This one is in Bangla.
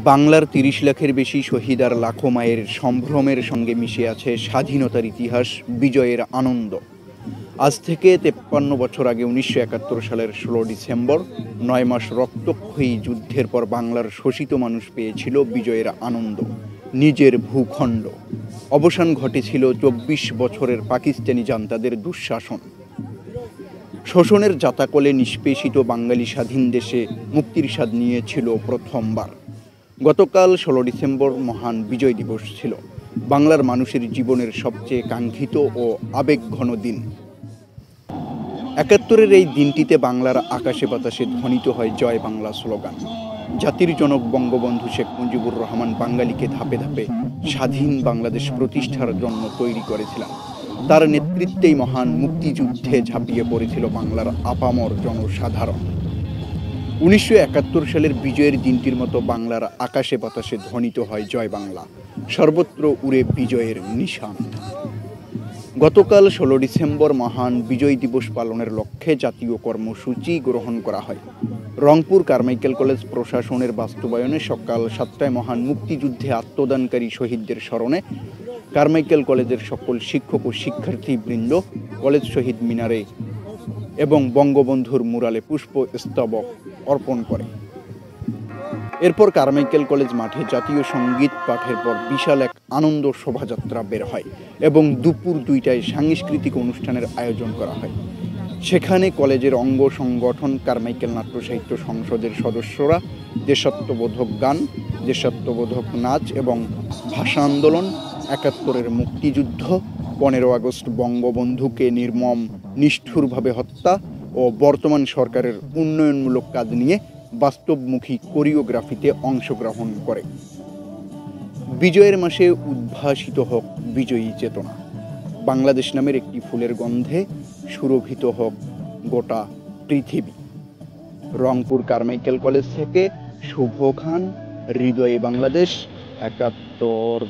বাংলার ৩০ লাখের বেশি শহীদ আর লাখো মায়ের সম্ভ্রমের সঙ্গে মিশে আছে স্বাধীনতার ইতিহাস, বিজয়ের আনন্দ। আজ থেকে ৫৩ বছর আগে ১৯৭১ সালের ১৬ ডিসেম্বর ৯ মাস রক্তক্ষয়ী যুদ্ধের পর বাংলার শোষিত মানুষ পেয়েছিল বিজয়ের আনন্দ, নিজের ভূখণ্ড। অবসান ঘটেছিল ২৪ বছরের পাকিস্তানি জান্তাদের দুঃশাসন। শোষণের জাতাকলে নিষ্পেষিত বাঙালি স্বাধীন দেশে মুক্তির স্বাদ নিয়েছিল প্রথমবার। গতকাল ১৬ ডিসেম্বর মহান বিজয় দিবস ছিল বাংলার মানুষের জীবনের সবচেয়ে কাঙ্ক্ষিত ও আবেগঘন দিন। ৭১-এর এই দিনটিতে বাংলার আকাশে বাতাসে ধ্বনিত হয় জয় বাংলা স্লোগান। জাতির জনক বঙ্গবন্ধু শেখ মুজিবুর রহমান বাঙালিকে ধাপে ধাপে স্বাধীন বাংলাদেশ প্রতিষ্ঠার জন্য তৈরি করেছিলেন। তার নেতৃত্বেই মহান মুক্তিযুদ্ধে ঝাঁপিয়ে পড়েছিল বাংলার আপামর জনসাধারণ। ১৯৭১ সালের বিজয়ের দিনটির মতো বাংলার আকাশে বাতাসে ধ্বনিত হয় জয় বাংলা, সর্বত্র উড়ে বিজয়ের নিশান। গতকাল ১৬ ডিসেম্বর মহান বিজয় দিবস পালনের লক্ষ্যে জাতীয় কর্মসূচি গ্রহণ করা হয়। রংপুর কারমাইকেল কলেজ প্রশাসনের বাস্তবায়নে সকাল ৭টায় মহান মুক্তিযুদ্ধে আত্মদানকারী শহীদদের স্মরণে কারমাইকেল কলেজের সকল শিক্ষক ও শিক্ষার্থীবৃন্দ কলেজ শহীদ মিনারে এবং বঙ্গবন্ধুর মুরালে পুষ্পস্তবক অর্পণ করে। এরপর কারমাইকেল কলেজ মাঠে জাতীয় সঙ্গীত পাঠের পর বিশাল এক আনন্দ শোভাযাত্রা বের হয় এবং দুপুর ২টায় সাংস্কৃতিক অনুষ্ঠানের আয়োজন করা হয়। সেখানে কলেজের অঙ্গ সংগঠন কারমাইকেল নাট্য সাহিত্য সংসদের সদস্যরা দেশাত্মবোধক গান, দেশাত্মবোধক নাচ এবং ভাষা আন্দোলন, ৭১-এর মুক্তিযুদ্ধ, ১৫ আগস্ট বঙ্গবন্ধুকে নির্মম নিষ্ঠুরভাবে হত্যা ও বর্তমান সরকারের উন্নয়নমূলক কাজ নিয়ে বাস্তবমুখী কোরিওগ্রাফিতে অংশগ্রহণ করে। বিজয়ের মাসে উদ্ভাসিত হোক বিজয়ী চেতনা, বাংলাদেশ নামের একটি ফুলের গন্ধে সুরভিত হোক গোটা পৃথিবী। রংপুর কারমাইকেল কলেজ থেকে শুভ খান, হৃদয়ে বাংলাদেশ, ৭১।